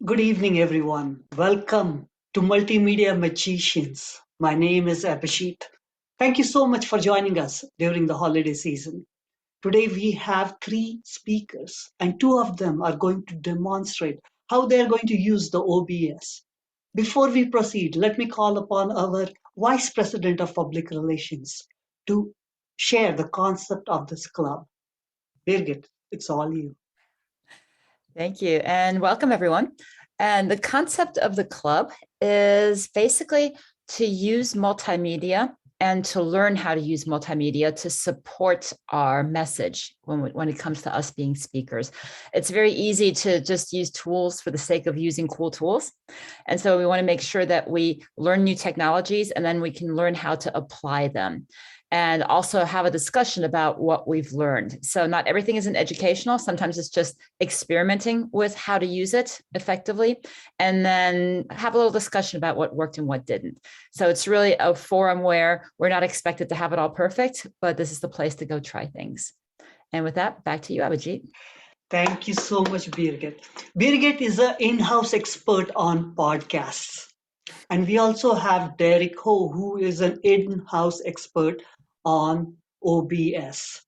Good evening, everyone. Welcome to Multimedia Magicians. My name is Abhishek. Thank you so much for joining us during the holiday season. Today, we have three speakers, and two of them are going to demonstrate how they are going to use the OBS. Before we proceed, let me call upon our Vice President of Public Relations to share the concept of this club. Birgit, it's all you. Thank you, and welcome everyone. And the concept of the club is basically to use multimedia and to learn how to use multimedia to support our message when it comes to us being speakers. It's very easy to just use tools for the sake of using cool tools. And so we want to make sure that we learn new technologies and then we can learn how to apply them, and also have a discussion about what we've learned. So not everything isn't educational. Sometimes it's just experimenting with how to use it effectively, and then have a little discussion about what worked and what didn't. So it's really a forum where we're not expected to have it all perfect, but this is the place to go try things. And with that, back to you, Abhijit. Thank you so much, Birgit. Birgit is an in-house expert on podcasts. And we also have Derek Ho, who is an in-house expert on OBS.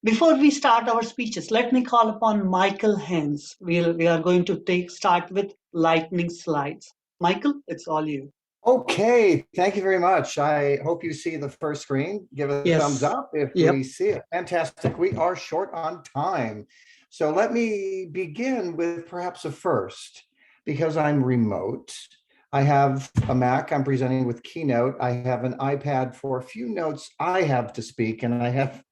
Before we start our speeches, let me call upon Michael Hens. We are going to start with lightning slides. Michael, it's all you. Okay, thank you very much. I hope you see the first screen. Give it a thumbs up if we see it. Fantastic. We are short on time. So let me begin with perhaps a first, because I'm remote. I have a Mac, I'm presenting with Keynote. I have an iPad for a few notes I have to speak, and I have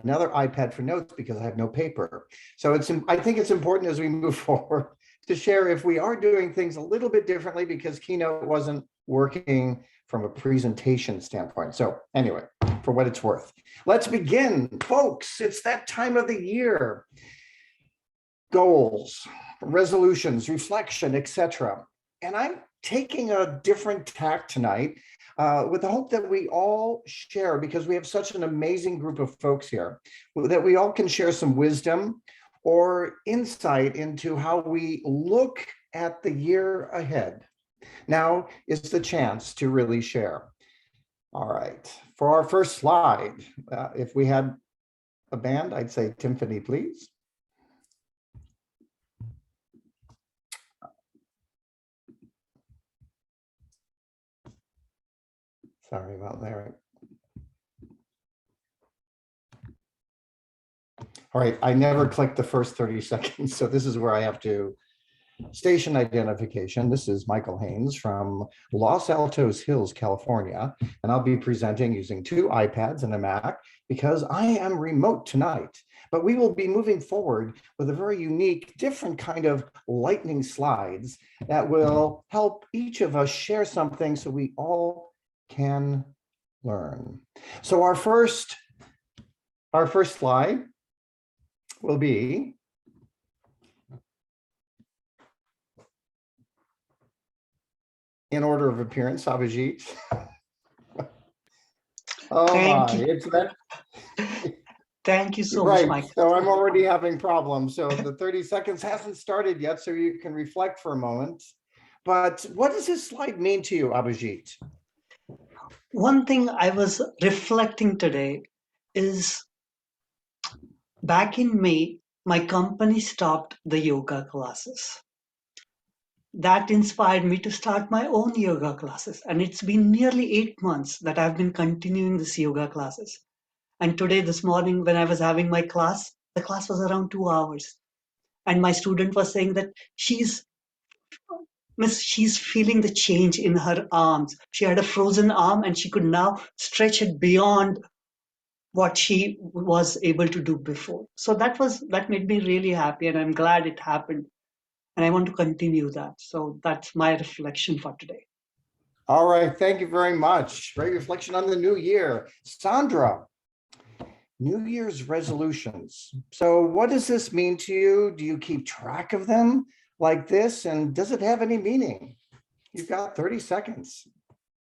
another iPad for notes because I have no paper. So I think it's important as we move forward to share if we are doing things a little bit differently because Keynote wasn't working from a presentation standpoint. So anyway, for what it's worth, let's begin, folks. It's that time of the year. Goals, resolutions, reflection, etc. And I'm taking a different tack tonight with the hope that we all share, because we have such an amazing group of folks here, that we all can share some wisdom or insight into how we look at the year ahead. Now is the chance to really share. All right, for our first slide, if we had a band, I'd say timpani, please. Sorry about that. All right, I never clicked the first 30 seconds, so this is where I have to. Station identification. This is Michael Haynes from Los Altos Hills, California, and I'll be presenting using two iPads and a Mac because I am remote tonight. But we will be moving forward with a very unique, different kind of lightning slides that will help each of us share something so we all can learn. So our first slide will be in order of appearance, Abhijit. Oh Thank my, you. it's that. Thank you so much, Michael. So I'm already having problems. So the 30 seconds hasn't started yet, so you can reflect for a moment. But what does this slide mean to you, Abhijit? One thing I was reflecting today is back in May, my company stopped the yoga classes. That inspired me to start my own yoga classes. And it's been nearly 8 months that I've been continuing this yoga classes. And today, this morning, when I was having my class, the class was around 2 hours. And my student was saying that she's feeling the change in her arms. She had a frozen arm and she could now stretch it beyond what she was able to do before. So that made me really happy, and I'm glad it happened. And I want to continue that. So that's my reflection for today. All right, thank you very much. Great reflection on the new year. Sandra, New Year's resolutions. So what does this mean to you? Do you keep track of them like this? And does it have any meaning? You've got 30 seconds.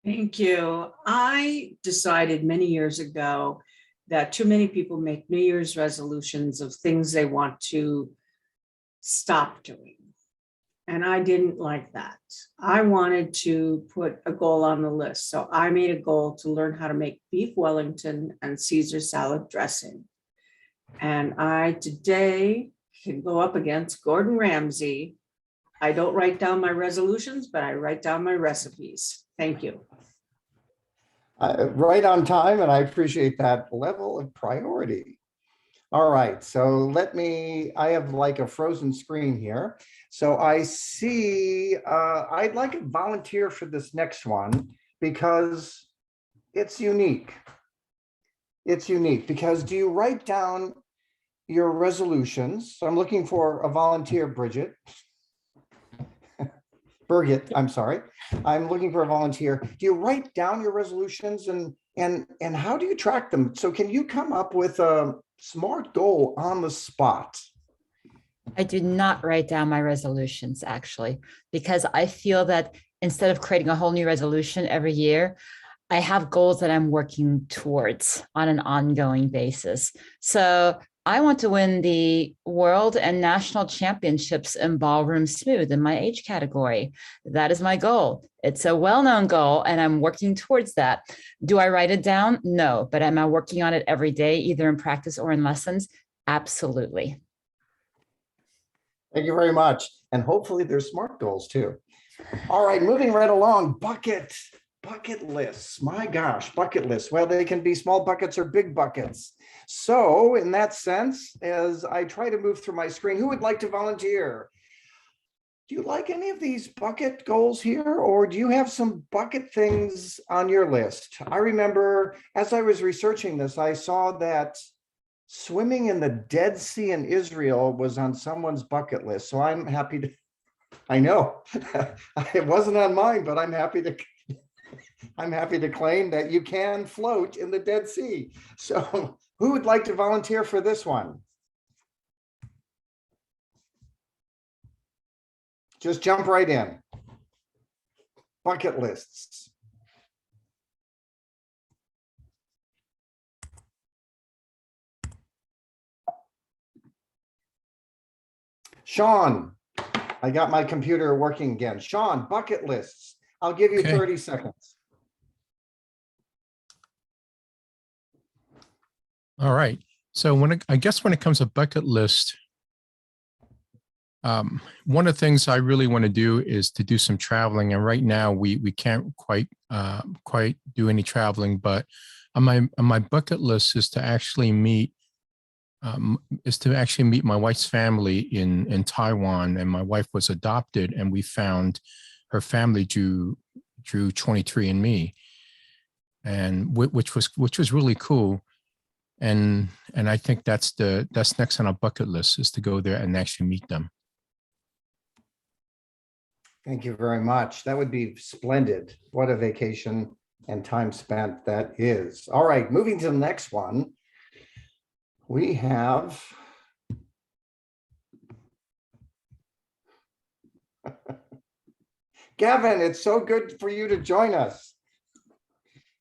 Thank you. I decided many years ago that too many people make New Year's resolutions of things they want to stop doing. And I didn't like that. I wanted to put a goal on the list. So I made a goal to learn how to make beef Wellington and Caesar salad dressing. And I today can go up against Gordon Ramsay. I don't write down my resolutions, but I write down my recipes. Thank you. Right on time, and I appreciate that level of priority. All right, so I have like a frozen screen here. So I see, I'd like a volunteer for this next one because it's unique. It's unique because do you write down your resolutions? So I'm looking for a volunteer, Birgit, I'm sorry. I'm looking for a volunteer. Do you write down your resolutions and how do you track them? So can you come up with a SMART goal on the spot? I do not write down my resolutions actually, because I feel that instead of creating a whole new resolution every year, I have goals that I'm working towards on an ongoing basis. So I want to win the world and national championships in ballroom smooth in my age category. That is my goal. It's a well-known goal and I'm working towards that. Do I write it down? No, but am I working on it every day, either in practice or in lessons? Absolutely. Thank you very much. And hopefully there's SMART goals too. All right, moving right along, bucket lists. My gosh, bucket lists. Well, they can be small buckets or big buckets. So in that sense, as I try to move through my screen, who would like to volunteer? Do you like any of these bucket goals here, or do you have some bucket things on your list? I remember as I was researching this, I saw that swimming in the Dead Sea in Israel was on someone's bucket list. So I'm happy to, I know it wasn't on mine, but I'm happy to claim that you can float in the Dead Sea. So who would like to volunteer for this one? Just jump right in. Bucket lists. Sean, I got my computer working again. Sean, bucket lists. I'll give you 30 seconds. All right. So I guess when it comes to bucket list, one of the things I really want to do is to do some traveling. And right now we can't quite do any traveling, but on my bucket list is to actually meet my wife's family in Taiwan. And my wife was adopted, and we found her family drew 23andMe, and which was really cool. And I think that's next on our bucket list, is to go there and actually meet them. Thank you very much. That would be splendid. What a vacation and time spent that is. All right, moving to the next one. We have Gavin, it's so good for you to join us.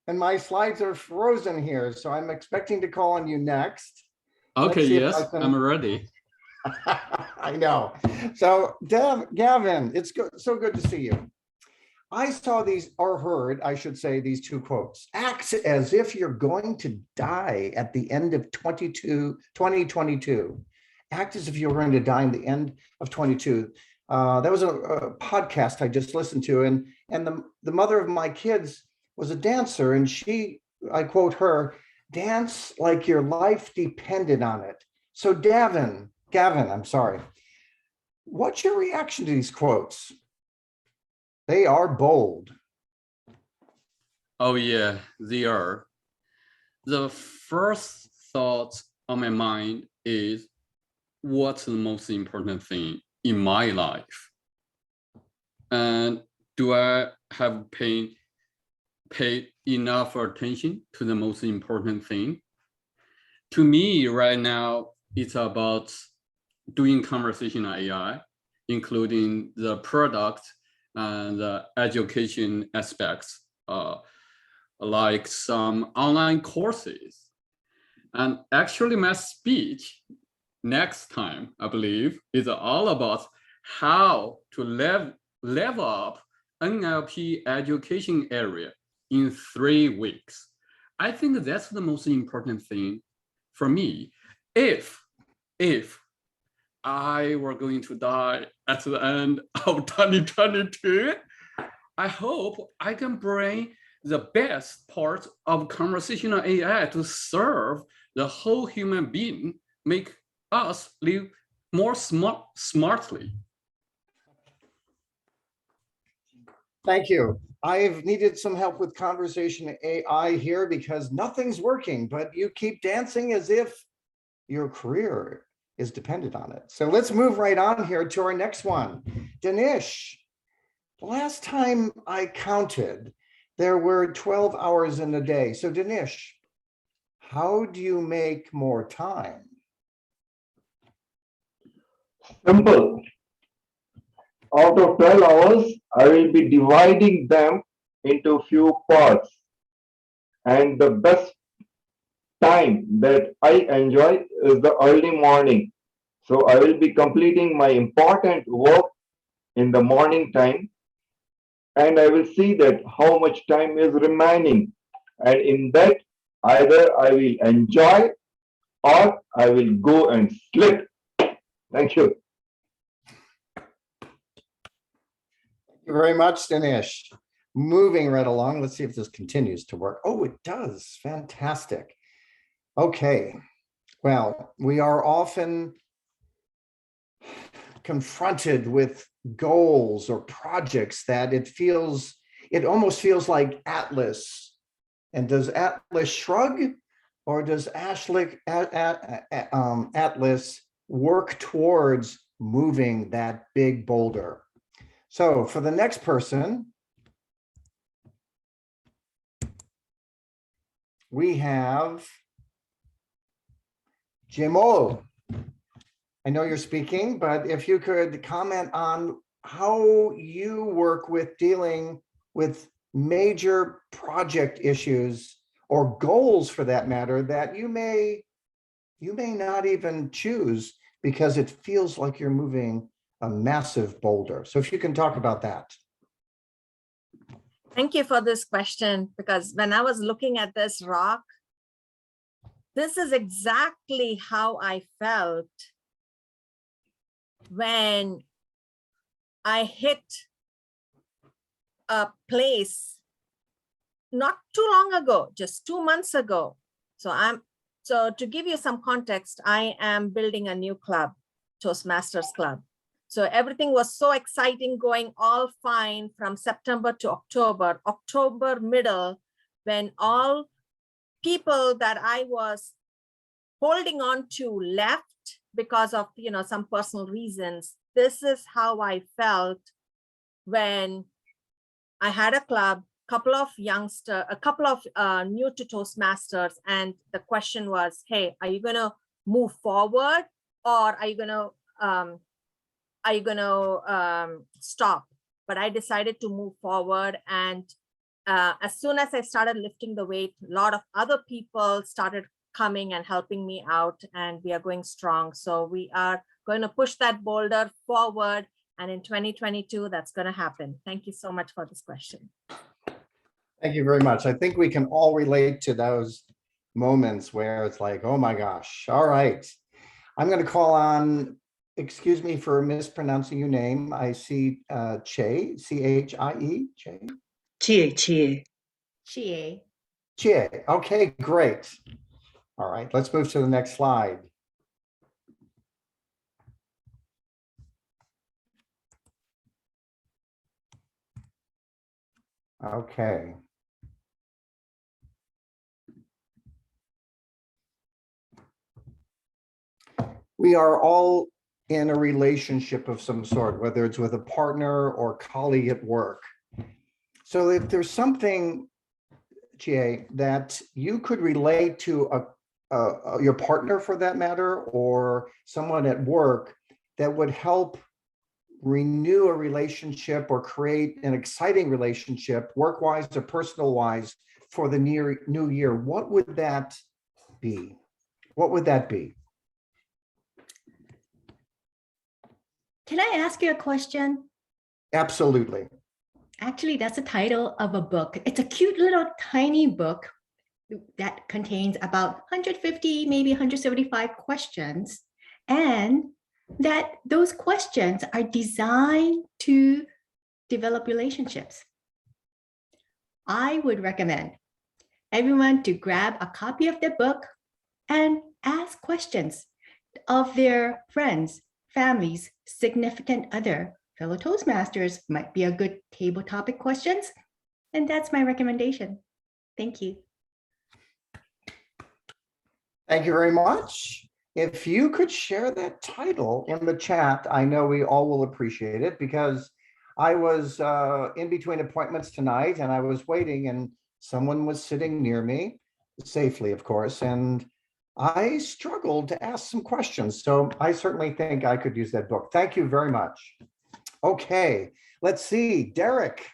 And my slides are frozen here, so I'm expecting to call on you next. Okay, yes, I'm ready. I know. So Gavin, it's so good to see you. I saw these, or heard, I should say, these two quotes. Act as if you're going to die at the end of 2022. Act as if you're going to die in the end of 22. That was a podcast I just listened to, and the mother of my kids was a dancer, and I quote her, "Dance like your life depended on it." So Gavin, I'm sorry. What's your reaction to these quotes? They are bold. Oh yeah, they are. The first thought on my mind is, what's the most important thing in my life? And do I have paid enough attention to the most important thing? To me right now, it's about doing conversational AI, including the product and the education aspects, like some online courses. And actually my speech next time, I believe, is all about how to level up NLP education area in 3 weeks. I think that's the most important thing for me. If I were going to die at the end of 2022, I hope I can bring the best part of conversational AI to serve the whole human being, make us live more smartly. Thank you. I've needed some help with conversation AI here because nothing's working, but you keep dancing as if your career is dependent on it. So let's move right on here to our next one. Dinesh, last time I counted, there were 12 hours in a day. So Dinesh, how do you make more time? Simple. Out of 12 hours, I will be dividing them into few parts. And the best time that I enjoy is the early morning. So I will be completing my important work in the morning time. And I will see that how much time is remaining. And in that, either I will enjoy or I will go and sleep. Thank you. Thank you very much, Dinesh. Moving right along, let's see if this continues to work. Oh, it does. Fantastic. Okay. Well, we are often confronted with goals or projects that it almost feels like Atlas. And does Atlas shrug, or does Atlas work towards moving that big boulder? So for the next person, we have Jimo. I know you're speaking, but if you could comment on how you work with dealing with major project issues or goals for that matter that you may not even choose because it feels like you're moving a massive boulder. So if you can talk about that. Thank you for this question, because when I was looking at this rock, this is exactly how I felt when I hit a place not too long ago, just 2 months ago. So to give you some context, I am building a new club, Toastmasters Club. So everything was so exciting, going all fine from September to October middle, when all people that I was holding on to left because of, some personal reasons. This is how I felt when I had a club, a couple of new to Toastmasters, and the question was, hey, are you going to move forward, or are you going to stop? But I decided to move forward, and as soon as I started lifting the weight, a lot of other people started coming and helping me out, and we are going strong. So we are going to push that boulder forward, and in 2022, that's going to happen. Thank you so much for this question. Thank you very much. I think we can all relate to those moments where it's like, oh my gosh. All right. I'm going to call on, excuse me for mispronouncing your name. I see Che, C-H-I-E, Che? Chie. Che. Okay, great. All right, let's move to the next slide. Okay. We are all in a relationship of some sort, whether it's with a partner or colleague at work. So if there's something, Chie, that you could relate to your partner for that matter, or someone at work that would help renew a relationship or create an exciting relationship, work-wise or personal-wise, for the new year, what would that be? What would that be? Can I ask you a question? Absolutely. Actually, that's the title of a book. It's a cute little tiny book that contains about 150, maybe 175 questions. And that those questions are designed to develop relationships. I would recommend everyone to grab a copy of the book and ask questions of their friends, families, significant other. Fellow Toastmasters might be a good table topic questions. And that's my recommendation. Thank you. Thank you very much. If you could share that title in the chat, I know we all will appreciate it, because I was in between appointments tonight and I was waiting and someone was sitting near me, safely, of course, and I struggled to ask some questions. So I certainly think I could use that book. Thank you very much. Okay, let's see. Derek,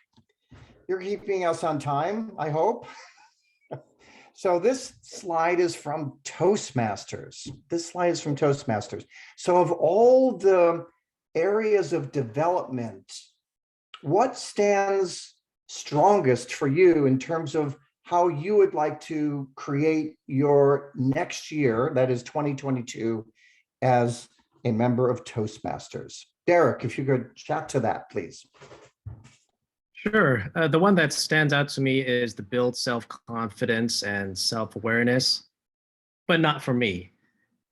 you're keeping us on time, I hope. So this slide is from Toastmasters. This slide is from Toastmasters. So of all the areas of development, what stands strongest for you in terms of how you would like to create your next year, that is 2022, as a member of Toastmasters? Derek, if you could chat to that, please. Sure. The one that stands out to me is the build self-confidence and self-awareness, but not for me.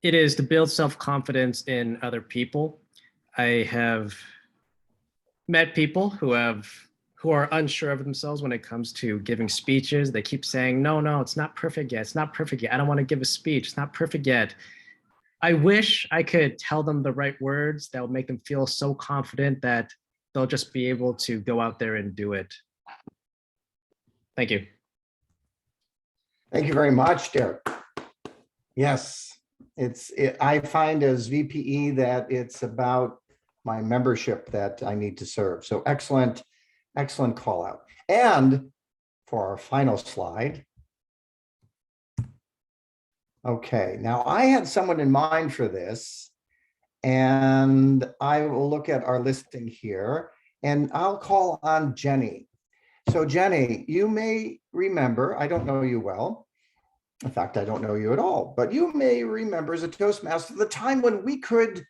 It is to build self-confidence in other people. I have met people who are unsure of themselves when it comes to giving speeches. They keep saying, no, it's not perfect yet. It's not perfect yet. I don't want to give a speech. It's not perfect yet. I wish I could tell them the right words that would make them feel so confident that they'll just be able to go out there and do it. Thank you. Thank you very much, Derek. Yes, I find as VPE that it's about my membership that I need to serve. So excellent, excellent call out. And for our final slide. Okay, now I had someone in mind for this, and I will look at our listing here and I'll call on Jenny. So Jenny, you may remember, I don't know you well. In fact, I don't know you at all, but you may remember as a Toastmaster the time when we could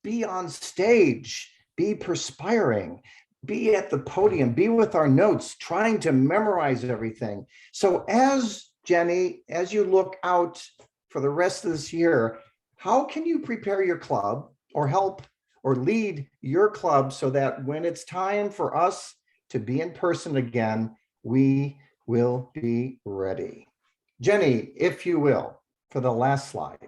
be on stage, be perspiring, be at the podium, be with our notes, trying to memorize everything. So as Jenny, as you look out for the rest of this year, how can you prepare your club or help or lead your club so that when it's time for us to be in person again, we will be ready? Jenny, if you will, for the last slide.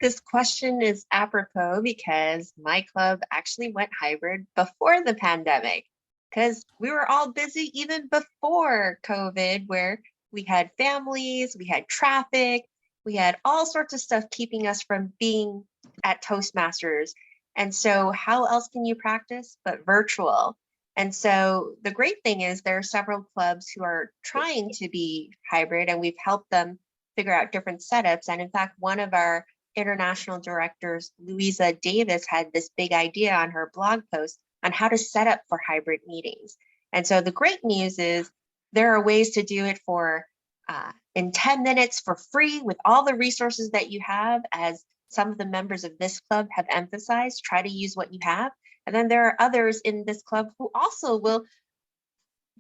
This question is apropos because my club actually went hybrid before the pandemic, because we were all busy even before COVID, where we had families, we had traffic, we had all sorts of stuff keeping us from being at Toastmasters. And so how else can you practice but virtual? And so the great thing is there are several clubs who are trying to be hybrid, and we've helped them figure out different setups. And in fact, one of our international directors, Louisa Davis, had this big idea on her blog post on how to set up for hybrid meetings. And so the great news is there are ways to do it for in 10 minutes for free with all the resources that you have, as some of the members of this club have emphasized. Try to use what you have. And then there are others in this club who also will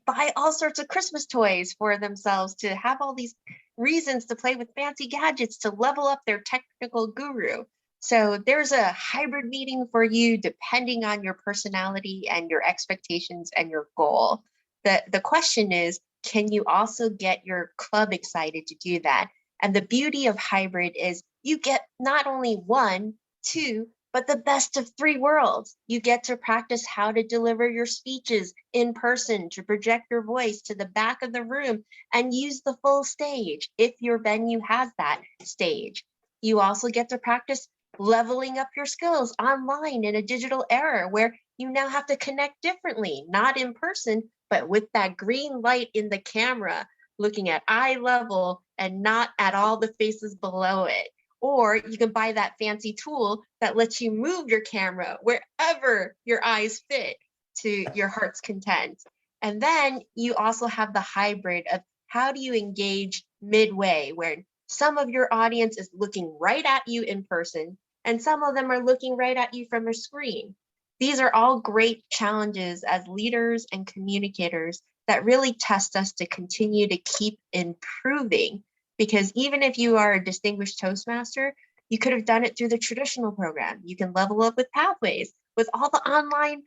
buy all sorts of Christmas toys for themselves to have all these reasons to play with fancy gadgets to level up their technical guru. So there's a hybrid meeting for you depending on your personality and your expectations and your goal. The question is, can you also get your club excited to do that? And the beauty of hybrid is you get not only 1, 2, but the best of 3 worlds. You get to practice how to deliver your speeches in person, to project your voice to the back of the room and use the full stage if your venue has that stage. You also get to practice leveling up your skills online in a digital era where you now have to connect differently, not in person, but with that green light in the camera, looking at eye level and not at all the faces below it. Or you can buy that fancy tool that lets you move your camera wherever your eyes fit to your heart's content. And then you also have the hybrid of how do you engage midway, where some of your audience is looking right at you in person, and some of them are looking right at you from a screen. These are all great challenges as leaders and communicators that really test us to continue to keep improving. Because even if you are a distinguished Toastmaster, you could have done it through the traditional program. You can level up with Pathways, with all the online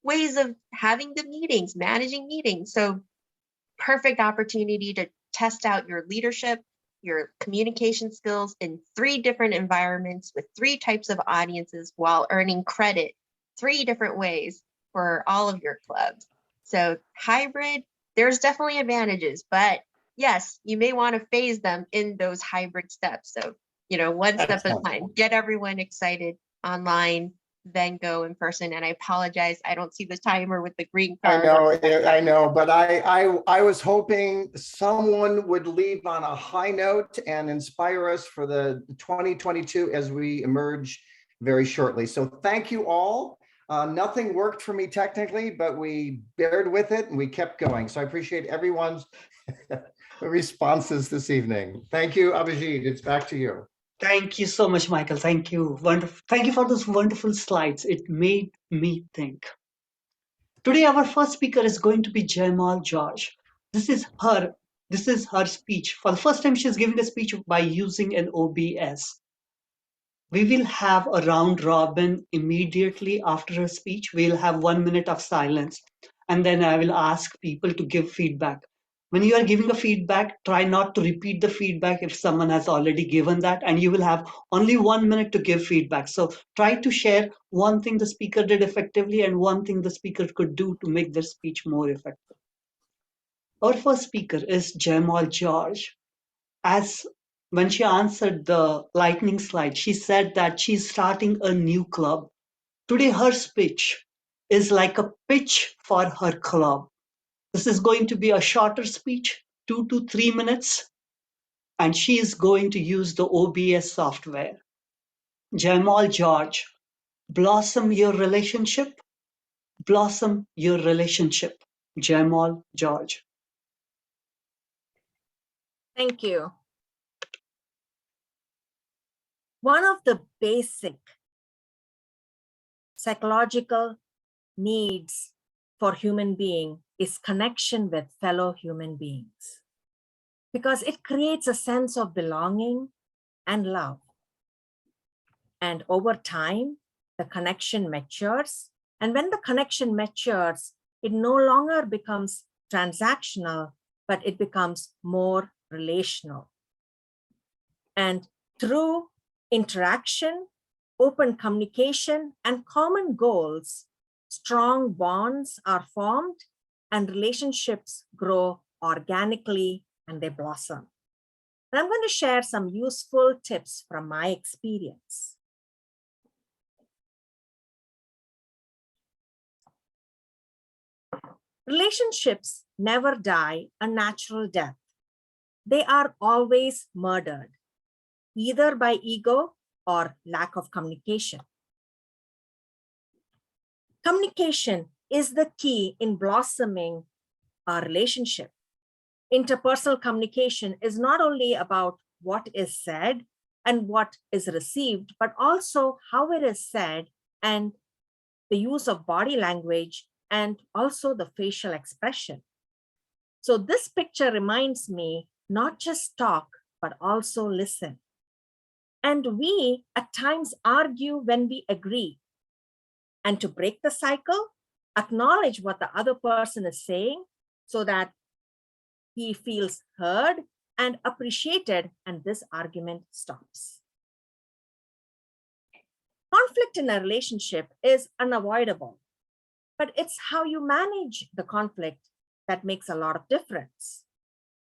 ways of having the meetings, managing meetings. So perfect opportunity to test out your leadership, your communication skills in 3 different environments with 3 types of audiences while earning credit 3 different ways for all of your clubs. So hybrid, there's definitely advantages, but yes, you may want to phase them in those hybrid steps. So, one step at a time, get everyone excited online, then go in person. And I apologize, I don't see the timer with the green card. I know, but I was hoping someone would leave on a high note and inspire us for the 2022 as we emerge very shortly. So thank you all. Nothing worked for me technically, but we bared with it and we kept going. So I appreciate everyone's responses this evening. Thank you, Abhijit. It's back to you. Thank you so much, Michael. Thank you. Wonderful. Thank you for those wonderful slides. It made me think. Today, our first speaker is going to be Jaimal George. This is her speech. For the first time, she's giving a speech by using an OBS. We will have a round robin immediately after her speech. We'll have 1 minute of silence, and then I will ask people to give feedback. When you are giving a feedback, try not to repeat the feedback if someone has already given that, and you will have only 1 minute to give feedback. So try to share one thing the speaker did effectively and one thing the speaker could do to make their speech more effective. Our first speaker is Jaimal George. When she answered the lightning slide, she said that she's starting a new club. Today, her speech is like a pitch for her club. This is going to be a shorter speech, 2 to 3 minutes, and she is going to use the OBS software. Jaimal George, blossom your relationship. Blossom your relationship. Jaimal George. Thank you. One of the basic psychological needs for human being is connection with fellow human beings, because it creates a sense of belonging and love. And over time, the connection matures. And when the connection matures, it no longer becomes transactional, but it becomes more relational. And through interaction, open communication, and common goals, strong bonds are formed and relationships grow organically and they blossom. And I'm going to share some useful tips from my experience. Relationships never die a natural death. They are always murdered, either by ego or lack of communication. Communication is the key in blossoming our relationship. Interpersonal communication is not only about what is said and what is received, but also how it is said and the use of body language and also the facial expression. So this picture reminds me not just talk, but also listen. And we at times argue when we agree. And to break the cycle, acknowledge what the other person is saying so that he feels heard and appreciated, and this argument stops. Conflict in a relationship is unavoidable, but it's how you manage the conflict that makes a lot of difference.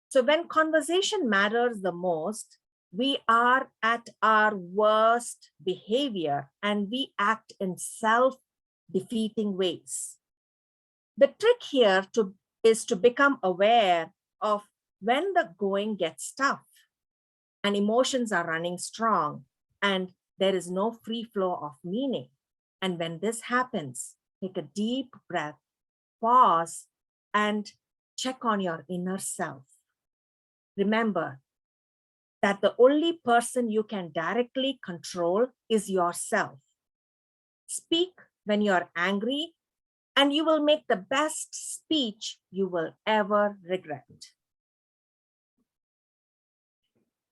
So when conversation matters the most, we are at our worst behavior and we act in self-defeating ways. The trick here is to become aware of when the going gets tough and emotions are running strong, and there is no free flow of meaning. And when this happens, take a deep breath, pause, and check on your inner self. Remember that the only person you can directly control is yourself. Speak when you're angry, and you will make the best speech you will ever regret.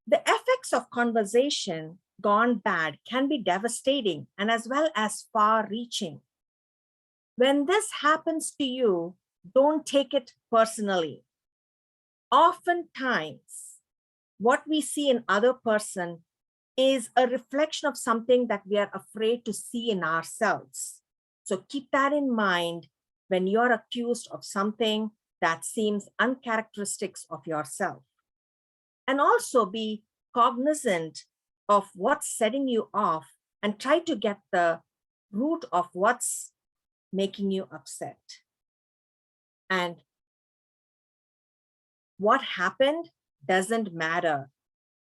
The effects of conversation gone bad can be devastating and as well as far-reaching. When this happens to you, don't take it personally. Oftentimes, what we see in other person is a reflection of something that we are afraid to see in ourselves. So keep that in mind when you're accused of something that seems uncharacteristic of yourself. And also be cognizant of what's setting you off and try to get the root of what's making you upset. And what happened doesn't matter.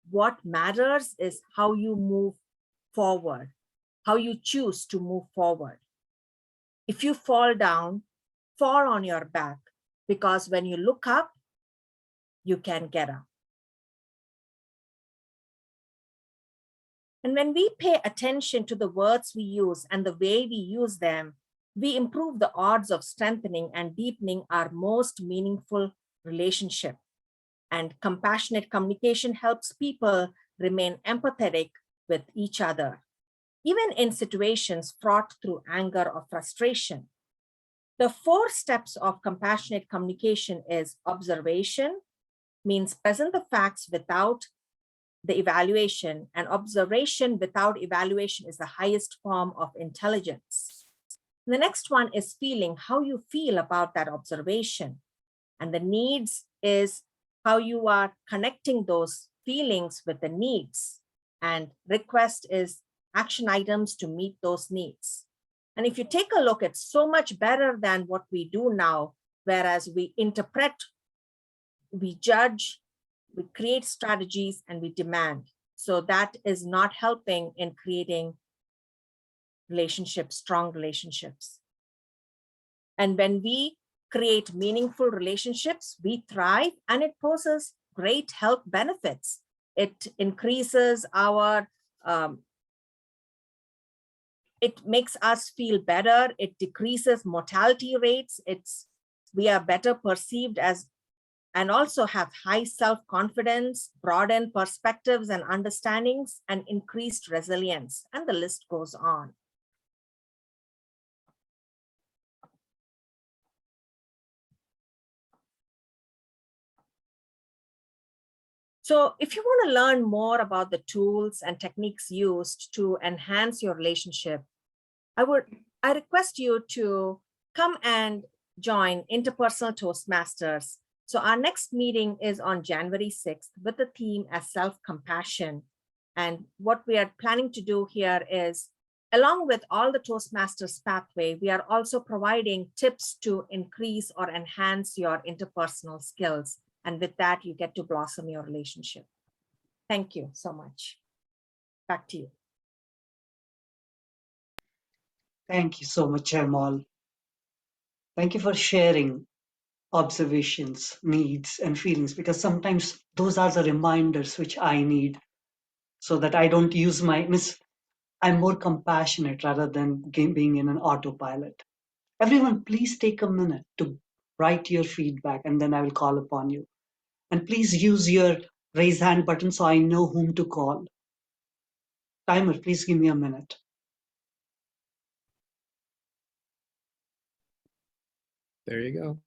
What matters is how you move forward, how you choose to move forward. If you fall down, fall on your back, because when you look up, you can get up. And when we pay attention to the words we use and the way we use them, we improve the odds of strengthening and deepening our most meaningful relationship. And compassionate communication helps people remain empathetic with each other, even in situations fraught through anger or frustration. The 4 steps of compassionate communication is observation, means present the facts without the evaluation, and observation without evaluation is the highest form of intelligence. The next one is feeling, how you feel about that observation. And the needs is how you are connecting those feelings with the needs. And request is action items to meet those needs. And if you take a look, it's so much better than what we do now, whereas we interpret, we judge, we create strategies, and we demand. So that is not helping in creating relationships, strong relationships. And when we create meaningful relationships, we thrive, and it poses great health benefits. It increases our, it makes us feel better. It decreases mortality rates. We are better perceived as, and also have high self-confidence, broadened perspectives and understandings, and increased resilience, and the list goes on. So if you want to learn more about the tools and techniques used to enhance your relationship, I request you to come and join Interpersonal Toastmasters. So our next meeting is on January 6th with the theme as self-compassion. And what we are planning to do here is, along with all the Toastmasters pathway, we are also providing tips to increase or enhance your interpersonal skills. And with that, you get to blossom your relationship. Thank you so much. Back to you. Thank you so much, Jamal. Thank you for sharing observations, needs, and feelings, because sometimes those are the reminders which I need so that I don't use I'm more compassionate rather than being in an autopilot. Everyone, please take a minute to write your feedback, and then I will call upon you. And please use your raise hand button so I know whom to call. Timer, please give me a minute. There you go.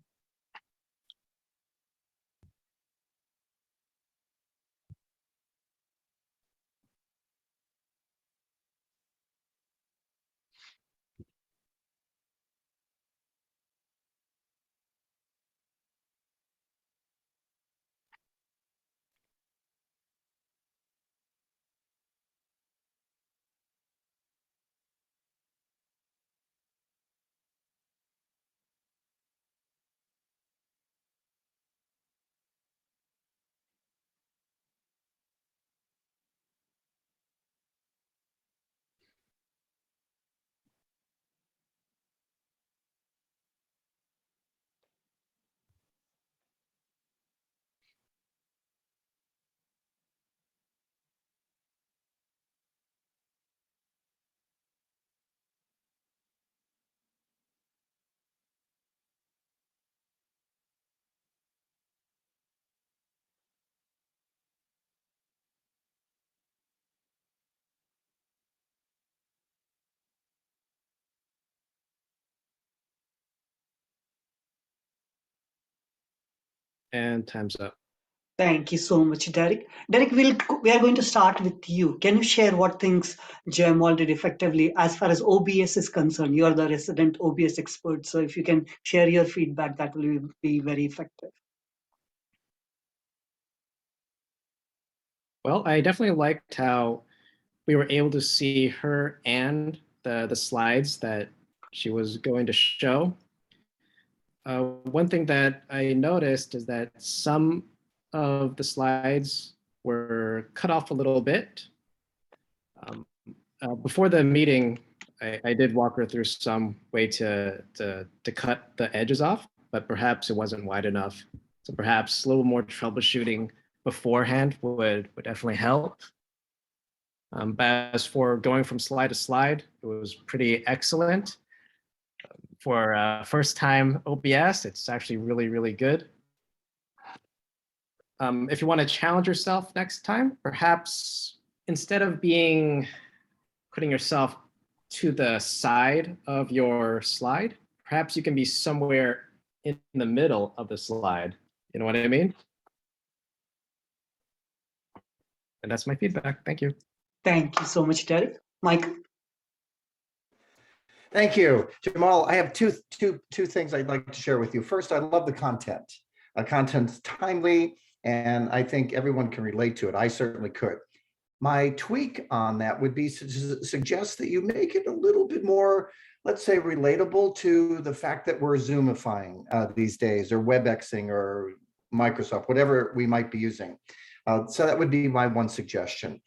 and time's up. Thank you so much, Derek. Derek, we are going to start with you. Can you share what things Jamal did effectively as far as OBS is concerned? You are the resident OBS expert, so if you can share your feedback, that will be very effective. Well, I definitely liked how we were able to see her and the slides that she was going to show. One thing that I noticed is that some of the slides were cut off a little bit. Before the meeting, I did walk her through some way to cut the edges off, but perhaps it wasn't wide enough. So perhaps a little more troubleshooting beforehand would definitely help. But as for going from slide to slide, it was pretty excellent. For first time OBS, it's actually really, really good. If you want to challenge yourself next time, perhaps instead of putting yourself to the side of your slide, perhaps you can be somewhere in the middle of the slide. You know what I mean? And that's my feedback. Thank you. Thank you so much, Derek. Michael? Thank you, Jamal. I have two things I'd like to share with you. First, I love the content. Content's timely, and I think everyone can relate to it. I certainly could. My tweak on that would be to suggest that you make it a little bit more, let's say, relatable to the fact that we're Zoomifying these days, or WebExing, or Microsoft, whatever we might be using. So that would be my one suggestion.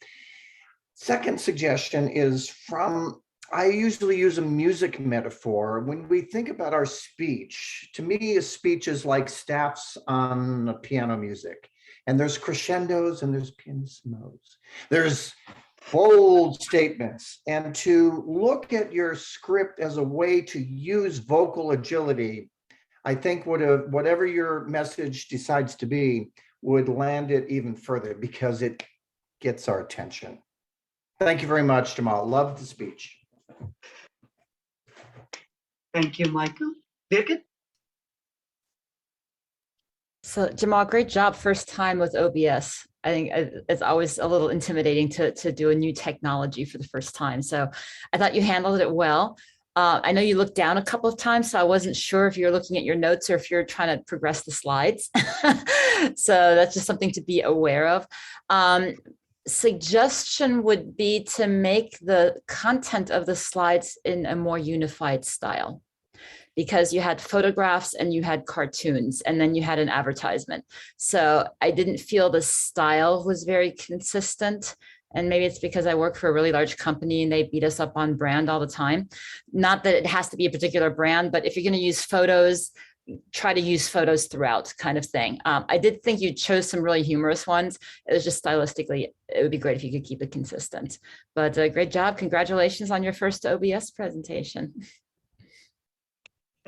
Second suggestion is I usually use a music metaphor. When we think about our speech, to me, a speech is like staffs on piano music. And there's crescendos and there's pianissimos. There's bold statements. And to look at your script as a way to use vocal agility, I think whatever your message decides to be would land it even further because it gets our attention. Thank you very much, Jamal. Love the speech. Thank you, Michael. Birgit? So Jamal, great job first time with OBS. I think it's always a little intimidating to do a new technology for the first time. So I thought you handled it well. I know you looked down a couple of times, so I wasn't sure if you're looking at your notes or if you're trying to progress the slides. So that's just something to be aware of. Suggestion would be to make the content of the slides in a more unified style, because you had photographs and you had cartoons and then you had an advertisement. So I didn't feel the style was very consistent. And maybe it's because I work for a really large company and they beat us up on brand all the time. Not that it has to be a particular brand, but if you're going to use photos, try to use photos throughout, kind of thing. I did think you chose some really humorous ones. It was just stylistically, it would be great if you could keep it consistent. But great job. Congratulations on your first OBS presentation.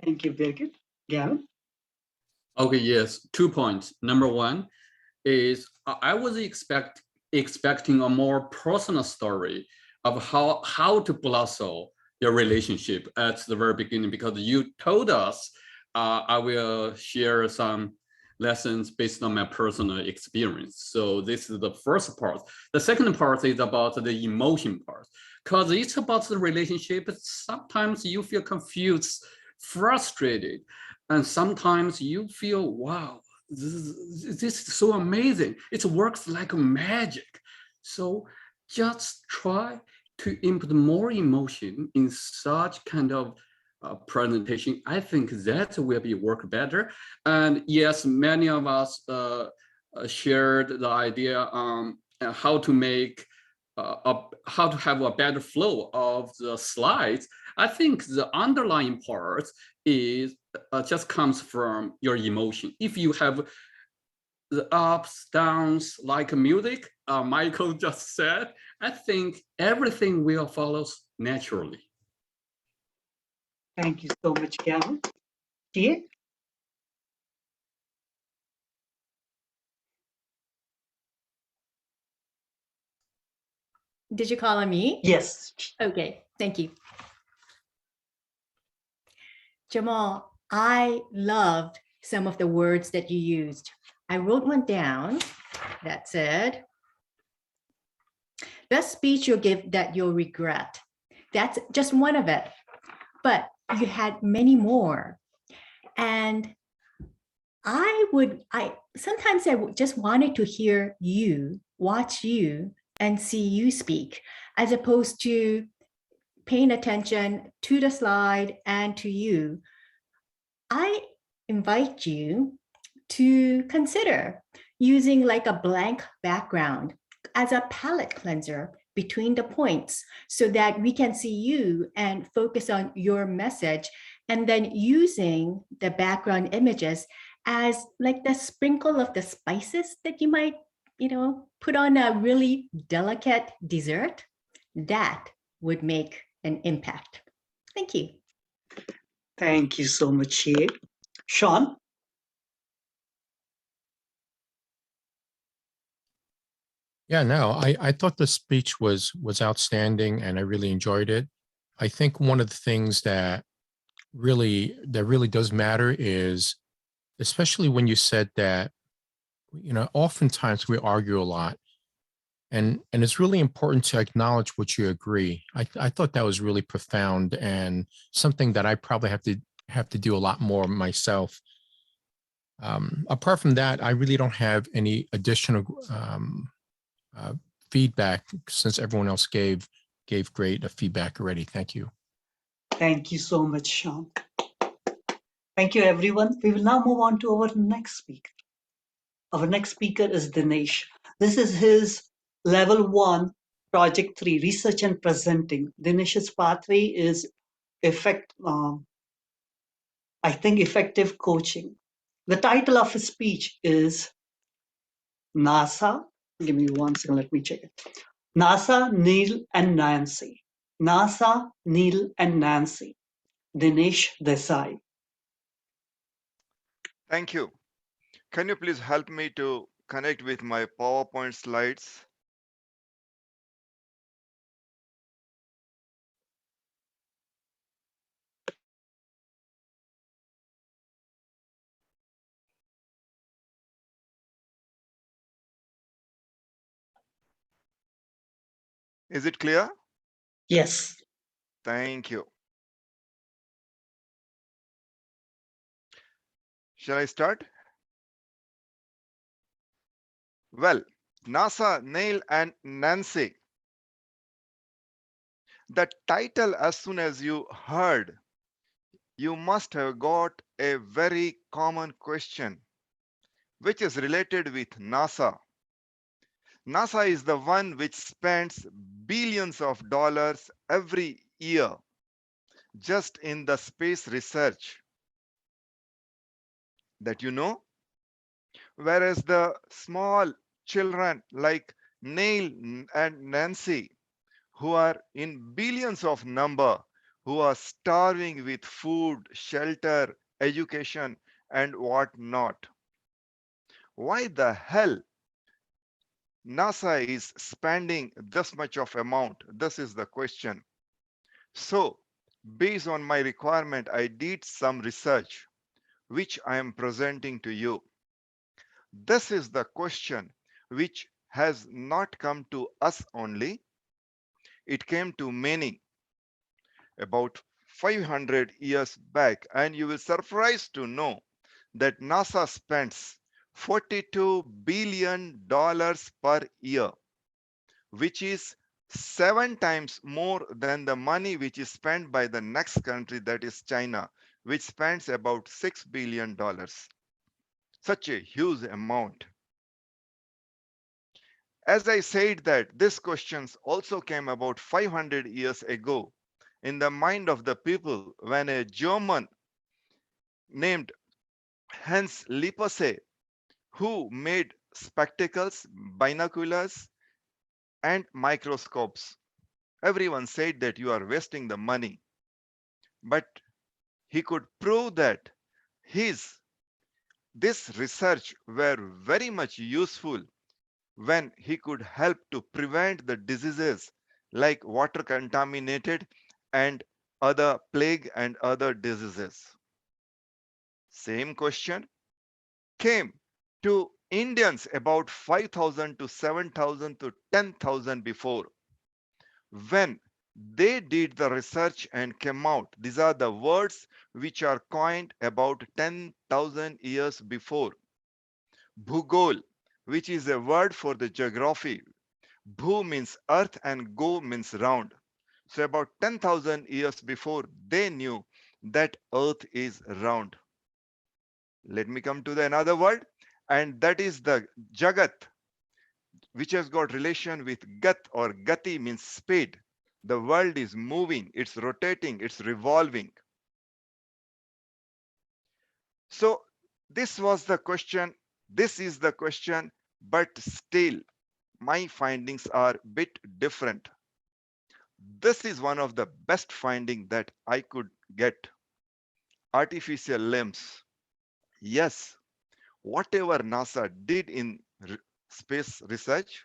Thank you, Birgit. Gavin? Okay, yes, 2 points. Number one is I was expecting a more personal story of how to blossom your relationship at the very beginning, because you told us I will share some lessons based on my personal experience. So this is the first part. The second part is about the emotion part, because it's about the relationship. Sometimes you feel confused, frustrated, and sometimes you feel, wow, this is so amazing. It works like magic. So just try to input more emotion in such kind of presentation. I think that will be work better. And yes, many of us shared the idea on how to make how to have a better flow of the slides. I think the underlying part is just comes from your emotion. If you have the ups, downs, like music, Michael just said, I think everything will follow naturally. Thank you so much, Gavin. TA? Did you call on me? Yes. Okay, thank you. Jamal, I loved some of the words that you used. I wrote one down that said, best speech you'll give that you'll regret. That's just one of it, but you had many more. And sometimes I just wanted to hear you, watch you, and see you speak, as opposed to paying attention to the slide and to you. I invite you to consider using like a blank background as a palette cleanser between the points so that we can see you and focus on your message, and then using the background images as like the sprinkle of the spices that you might, put on a really delicate dessert. That would make an impact. Thank you. Thank you so much, Shea. Sean? Yeah, no, I thought the speech was outstanding and I really enjoyed it. I think one of the things that really does matter is, especially when you said that, oftentimes we argue a lot, and it's really important to acknowledge what you agree. I thought that was really profound and something that I probably have to do a lot more myself. Apart from that, I really don't have any additional feedback, since everyone else gave great feedback already. Thank you. Thank you so much, Sean. Thank you, everyone. We will now move on to our next speaker. Our next speaker is Dinesh. This is his level 1, project 3, research and presenting. Dinesh's pathway is effective coaching. The title of his speech is NASA. Give me 1 second, let me check it. NASA, Neil and Nancy. NASA, Neil and Nancy. Dinesh Desai. Thank you. Can you please help me to connect with my PowerPoint slides? Is it clear? Yes. Thank you. Shall I start? Well, NASA, Neil and Nancy. The title, as soon as you heard, you must have got a very common question, which is related with NASA. NASA is the one which spends billions of dollars every year just in the space research. That you know? Whereas the small children like Neil and Nancy, who are in billions of number, who are starving with food, shelter, education, and whatnot. Why the hell NASA is spending this much of amount? This is the question. So, based on my requirement, I did some research, which I am presenting to you. This is the question which has not come to us only. It came to many about 500 years back, and you will surprised to know that NASA spends $42 billion per year, which is 7 times more than the money which is spent by the next country, that is China, which spends about $6 billion. Such a huge amount. As I said that these questions also came about 500 years ago in the mind of the people when a German named Hans Lippershey, who made spectacles, binoculars, and microscopes. Everyone said that you are wasting the money. But he could prove that this research were very much useful when he could help to prevent the diseases like water contaminated and other plague and other diseases. Same question came to Indians about 5,000 to 7,000 to 10,000 before. When they did the research and came out, these are the words which are coined about 10,000 years before. Bhugol, which is a word for the geography. Bhu means earth and go means round. So about 10,000 years before, they knew that earth is round. Let me come to the another word, and that is the Jagat, which has got relation with Gat or Gati means speed. The world is moving, it's rotating, it's revolving. So this was the question, this is the question, but still my findings are a bit different. This is one of the best findings that I could get. Artificial limbs. Yes, whatever NASA did in space research,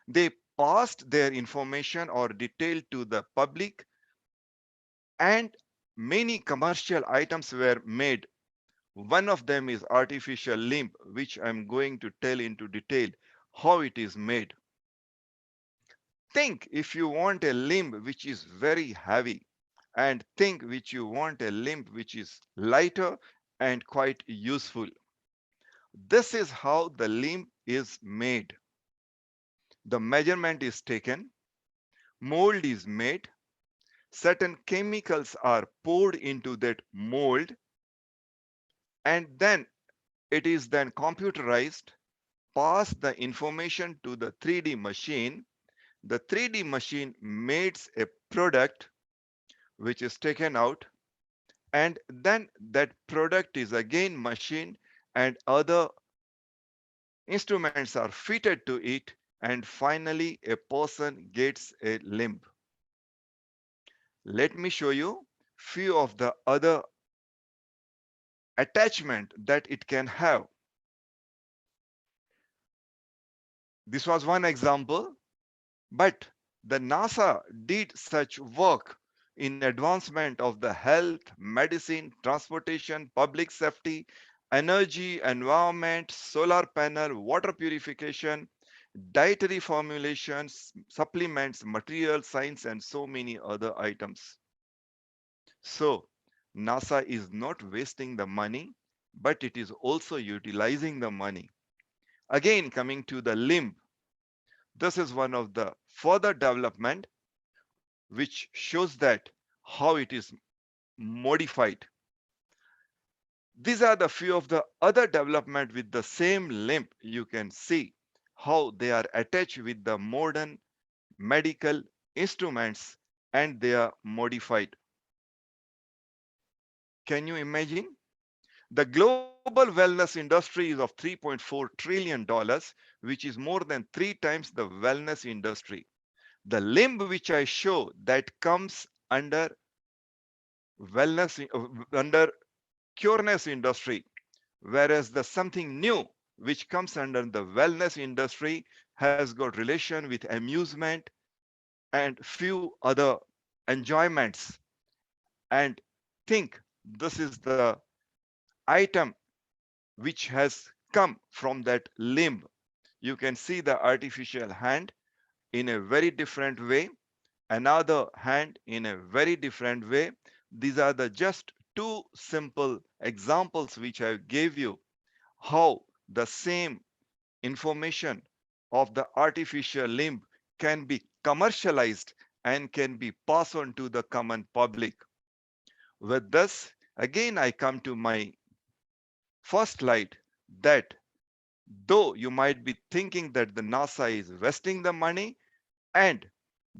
they passed their information or detail to the public, and many commercial items were made. One of them is artificial limb, which I'm going to tell into detail how it is made. Think if you want a limb which is very heavy, and think which you want a limb which is lighter and quite useful. This is how the limb is made. The measurement is taken, mold is made, certain chemicals are poured into that mold, and then it is then computerized, pass the information to the 3D machine. The 3D machine makes a product which is taken out, and then that product is again machined and other instruments are fitted to it, and finally a person gets a limb. Let me show you few of the other attachment that it can have. This was one example, but the NASA did such work in advancement of the health, medicine, transportation, public safety, energy, environment, solar panel, water purification, dietary formulations, supplements, material science, and so many other items. So NASA is not wasting the money, but it is also utilizing the money. Again, coming to the limb, this is one of the further development which shows that how it is modified. These are the few of the other development with the same limb. You can see how they are attached with the modern medical instruments and they are modified. Can you imagine? The global wellness industry is of $3.4 trillion, which is more than 3 times the wellness industry. The limb which I show that comes under wellness, under cureness industry, whereas the something new which comes under the wellness industry has got relation with amusement and few other enjoyments. And think this is the item which has come from that limb. You can see the artificial hand in a very different way, another hand in a very different way. These are the just two simple examples which I gave you how the same information of the artificial limb can be commercialized and can be passed on to the common public. With this, again, I come to my first slide that though you might be thinking that the NASA is wasting the money and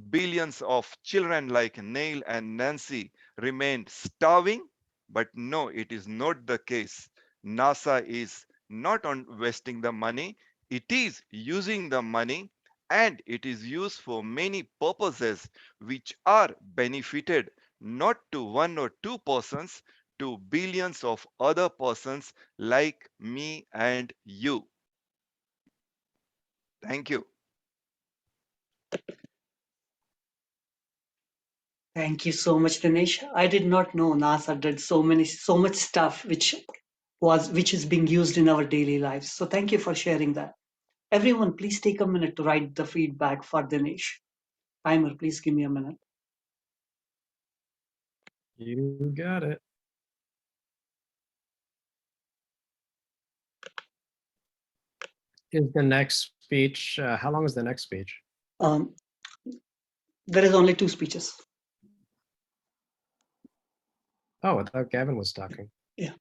billions of children like Neil and Nancy remain starving, but no, it is not the case. NASA is not on wasting the money. It is using the money and it is used for many purposes which are benefited not to one or two persons, to billions of other persons like me and you. Thank you. Thank you so much, Dinesh. I did not know NASA did so much stuff which is being used in our daily lives. So thank you for sharing that. Everyone, please take a minute to write the feedback for Dinesh. Timer, please give me a minute. You got it. Is the next speech, how long is the next speech? There is only 2 speeches. Oh, I thought Gavin was talking. Yeah.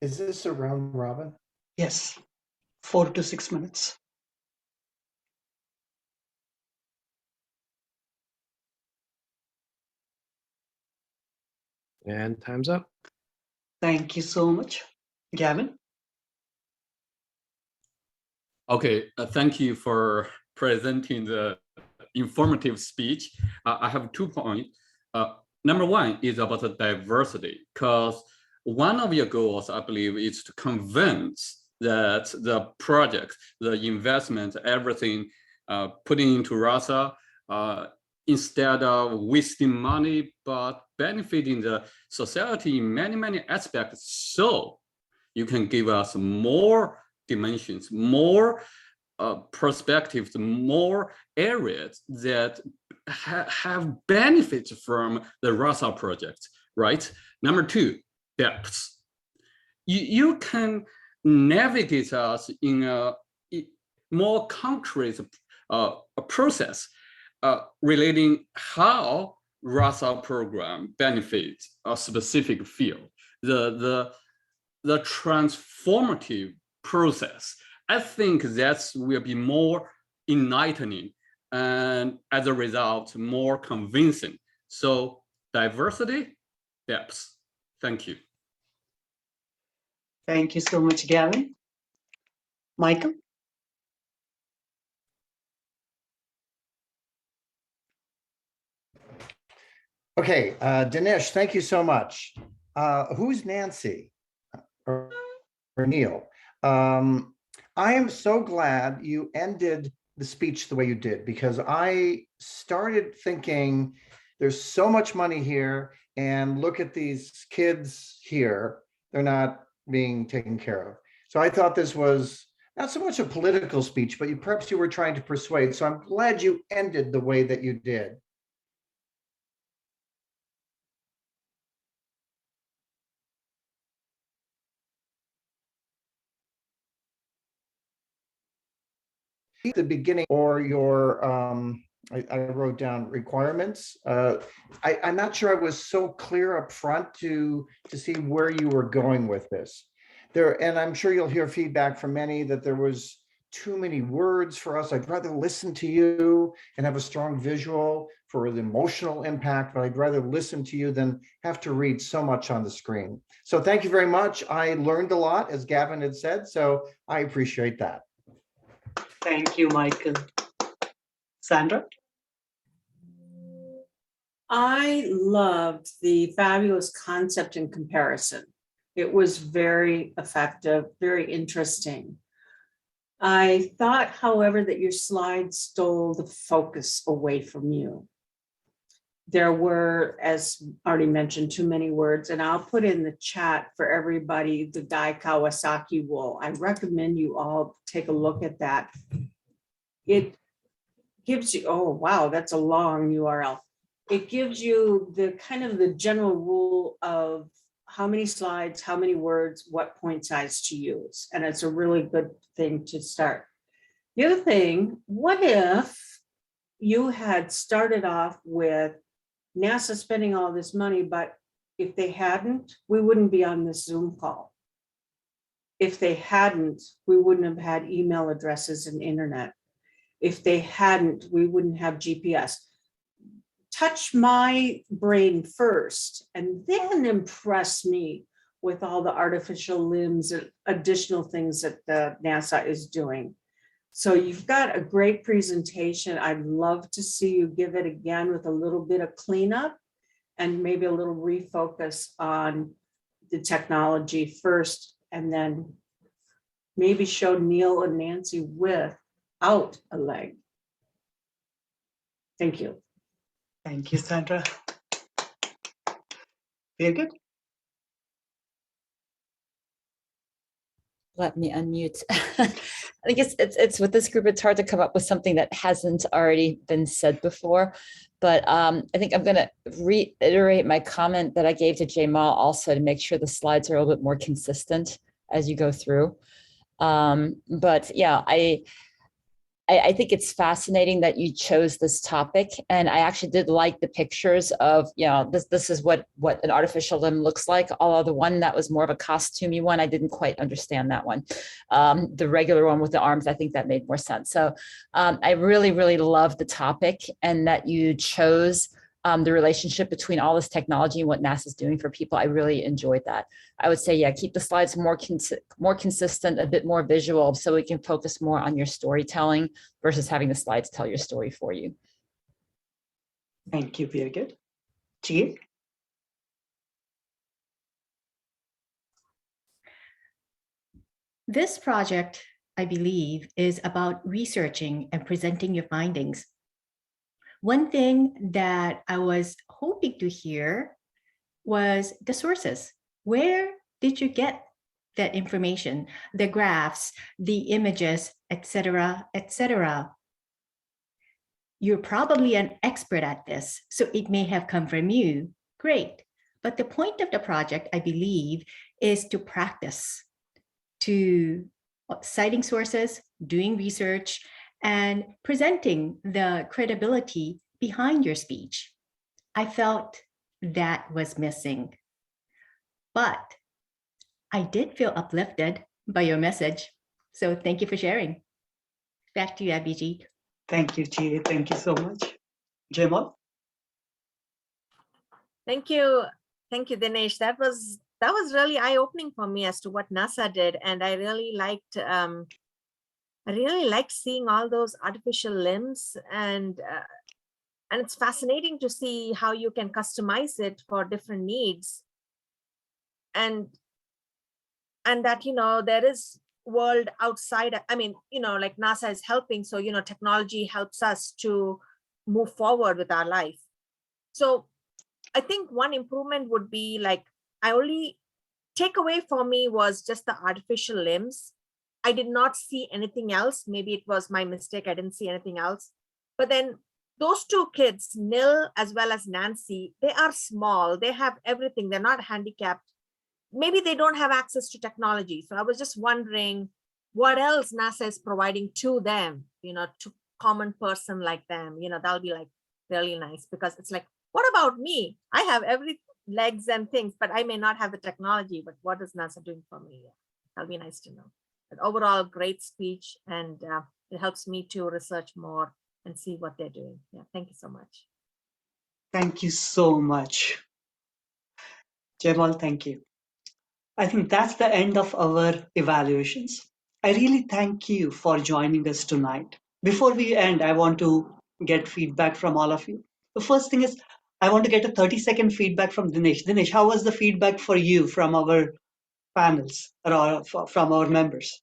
Is this a round robin? Yes, 4 to 6 minutes. And time's up. Thank you so much. Gavin? Okay, thank you for presenting the informative speech. I have 2 points. Number 1 is about the diversity, because one of your goals, I believe, is to convince that the project, the investment, everything putting into Rasa, instead of wasting money, but benefiting the society in many, many aspects. So you can give us more dimensions, more perspectives, more areas that have benefits from the Rasa project, right? Number 2, depths. You can navigate us in a more concrete process relating how Rasa program benefits a specific field, the transformative process. I think that will be more enlightening and as a result, more convincing. So diversity, depth. Thank you. Thank you so much, Gavin. Michael? Okay, Dinesh, thank you so much. Who's Nancy or Neil? I am so glad you ended the speech the way you did, because I started thinking there's so much money here, and look at these kids here, they're not being taken care of. So I thought this was not so much a political speech, but perhaps you were trying to persuade. So I'm glad you ended the way that you did. The beginning or your I wrote down requirements. I'm not sure I was so clear up front to see where you were going with this there, and I'm sure you'll hear feedback from many that there was too many words for us. I'd rather listen to you and have a strong visual for the emotional impact, but I'd rather listen to you than have to read so much on the screen. So thank you very much. I learned a lot, as Gavin had said, so I appreciate that. Thank you, Michael. Sandra? I loved the fabulous concept and comparison. It was very effective, very interesting. I thought, however, that your slides stole the focus away from you. There were, as already mentioned, too many words, and I'll put in the chat for everybody the Dai Kawasaki wool. I recommend you all take a look at that. It gives you, oh wow, that's a long URL. It gives you the kind of the general rule of how many slides, how many words, what point size to use. And it's a really good thing to start. The other thing, what if you had started off with NASA spending all this money, but if they hadn't, we wouldn't be on this Zoom call. If they hadn't, we wouldn't have had email addresses and internet. If they hadn't, we wouldn't have GPS. touch my brain first and then impress me with all the artificial limbs and additional things that the NASA is doing. So you've got a great presentation. I'd love to see you give it again with a little bit of cleanup and maybe a little refocus on the technology first, and then maybe show Neil and Nancy without a leg. Thank you. Thank you, Sandra. Very good. Let me unmute. I think it's with this group, it's hard to come up with something that hasn't already been said before. But I think I'm going to reiterate my comment that I gave to Jamal also to make sure the slides are a little bit more consistent as you go through. But yeah, I think it's fascinating that you chose this topic, and I actually did like the pictures of, you know, this is what an artificial limb looks like. Although the one that was more of a costumey one, I didn't quite understand that one. The regular one with the arms, I think that made more sense. So I really, really love the topic, and that you chose the relationship between all this technology and what NASA is doing for people. I really enjoyed that. I would say, yeah, keep the slides more consistent, a bit more visual, so we can focus more on your storytelling versus having the slides tell your story for you. Thank you. Very good. Gia? This project, I believe, is about researching and presenting your findings. One thing that I was hoping to hear was the sources. Where did you get that information, the graphs, the images, etc., etc.? You're probably an expert at this, so it may have come from you. Great. But the point of the project, I believe, is to practice, to citing sources, doing research, and presenting the credibility behind your speech. I felt that was missing. But I did feel uplifted by your message. So thank you for sharing. Back to you, Abhijit. Thank you, Gia. Thank you so much. Jamal? Thank you. Thank you, Dinesh. That was really eye-opening for me as to what NASA did. And I really liked seeing all those artificial limbs, and it's fascinating to see how you can customize it for different needs, and that, you know, there is world outside. I mean, you know, like NASA is helping, so, you know, technology helps us to move forward with our life. So I think one improvement would be, like, takeaway for me was just the artificial limbs. I did not see anything else. Maybe it was my mistake. I didn't see anything else. But then those two kids, Nil as well as Nancy, they are small. They have everything. They're not handicapped. Maybe they don't have access to technology. So I was just wondering what else NASA is providing to them, you know, to common person like them. You know, that'll be like really nice, because it's like, what about me? I have every legs and things, but I may not have the technology. But what is NASA doing for me? That'll be nice to know. But overall, great speech, and it helps me to research more and see what they're doing. Yeah, thank you so much. Thank you so much. Jamal, thank you. I think that's the end of our evaluations. I really thank you for joining us tonight. Before we end, I want to get feedback from all of you. The first thing is, I want to get a 30-second feedback from Dinesh. Dinesh, how was the feedback for you from our panels or from our members?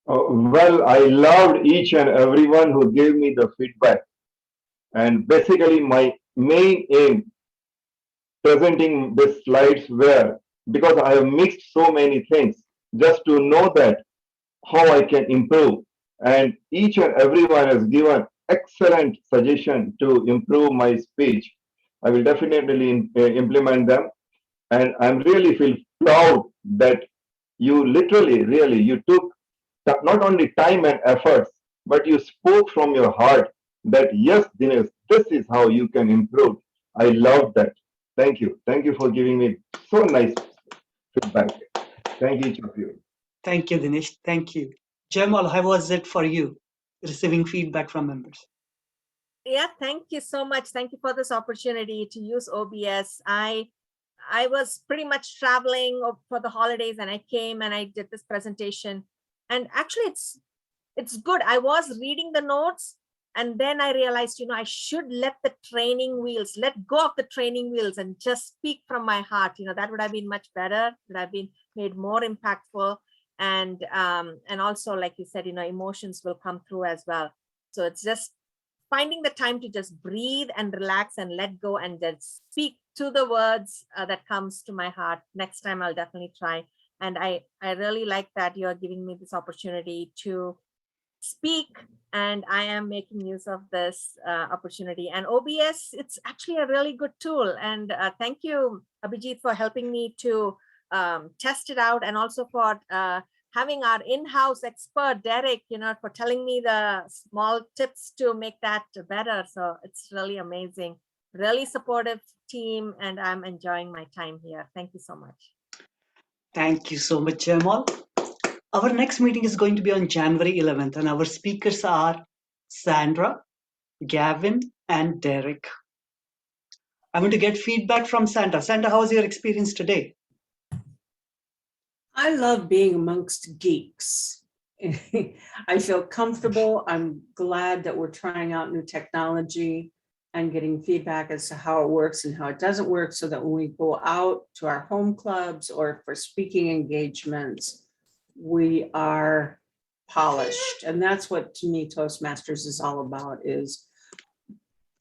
Well, I loved each and everyone who gave me the feedback. And basically, my main aim presenting the slides were, because I have mixed so many things, just to know that how I can improve. And each and everyone has given excellent suggestion to improve my speech. I will definitely implement them. And I'm really feel proud that you literally, really, you took not only time and efforts, but you spoke from your heart that, yes, Dinesh, this is how you can improve. I love that. Thank you. Thank you for giving me so nice feedback. Thank each of you. Thank you, Dinesh. Thank you. Jamal, how was it for you, receiving feedback from members? Yeah, thank you so much. Thank you for this opportunity to use OBS. I was pretty much traveling for the holidays, and I came and I did this presentation. And actually, it's good. I was reading the notes, and then I realized, I should let the training wheels, let go of the training wheels and just speak from my heart. That would have been much better. Would have been made more impactful. And also, like you said, emotions will come through as well. So it's just finding the time to just breathe and relax and let go and just speak to the words that comes to my heart. Next time I'll definitely try. And I really like that you're giving me this opportunity to speak, and I am making use of this opportunity. And OBS, it's actually a really good tool. And thank you, Abhijit, for helping me to test it out, and also for having our in-house expert, Derek, for telling me the small tips to make that better. So it's really amazing, really supportive team, and I'm enjoying my time here. Thank you so much. Thank you so much, Jamal. Our next meeting is going to be on January 11th, and our speakers are Sandra, Gavin, and Derek. I want to get feedback from Sandra. Sandra, how was your experience today? I love being amongst geeks. I feel comfortable. I'm glad that we're trying out new technology and getting feedback as to how it works and how it doesn't work, so that when we go out to our home clubs or for speaking engagements, we are polished. And that's what, to me, Toastmasters is all about, is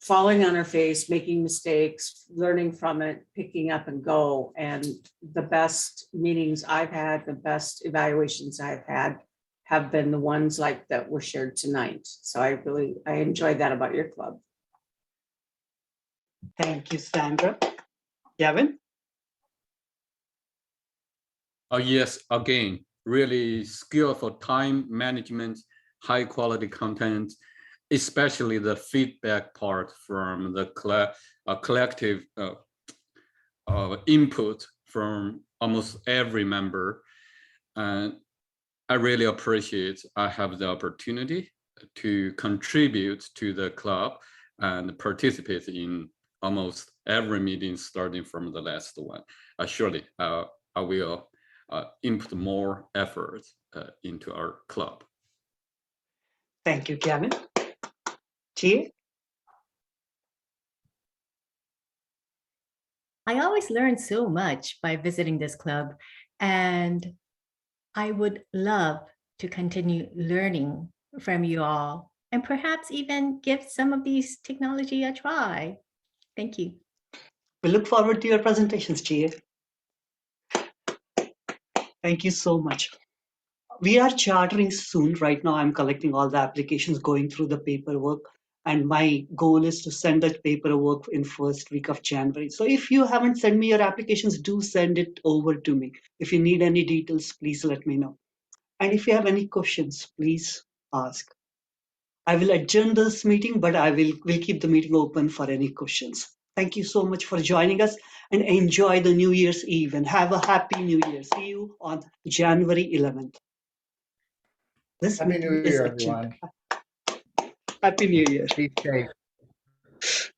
falling on our face, making mistakes, learning from it, picking up and go. And the best meetings I've had, the best evaluations I've had, have been the ones like that were shared tonight. So I enjoyed that about your club. Thank you, Sandra. Gavin? Yes, again, really skillful time management, high quality content, especially the feedback part from the collective input from almost every member. And I really appreciate I have the opportunity to contribute to the club and participate in almost every meeting starting from the last one. Surely I will input more effort into our club. Thank you, Gavin. Chia? I always learn so much by visiting this club, and I would love to continue learning from you all, and perhaps even give some of these technology a try. Thank you. We look forward to your presentations, Chia. Thank you so much. We are chartering soon. Right now, I'm collecting all the applications, going through the paperwork, and my goal is to send that paperwork in first week of January. So if you haven't sent me your applications, do send it over to me. If you need any details, please let me know. And if you have any questions, please ask. I will adjourn this meeting, but we'll keep the meeting open for any questions. Thank you so much for joining us, and enjoy the New Year's Eve, and have a happy New Year. See you on January 11th. Happy New Year, everyone. Happy New Year. Be safe.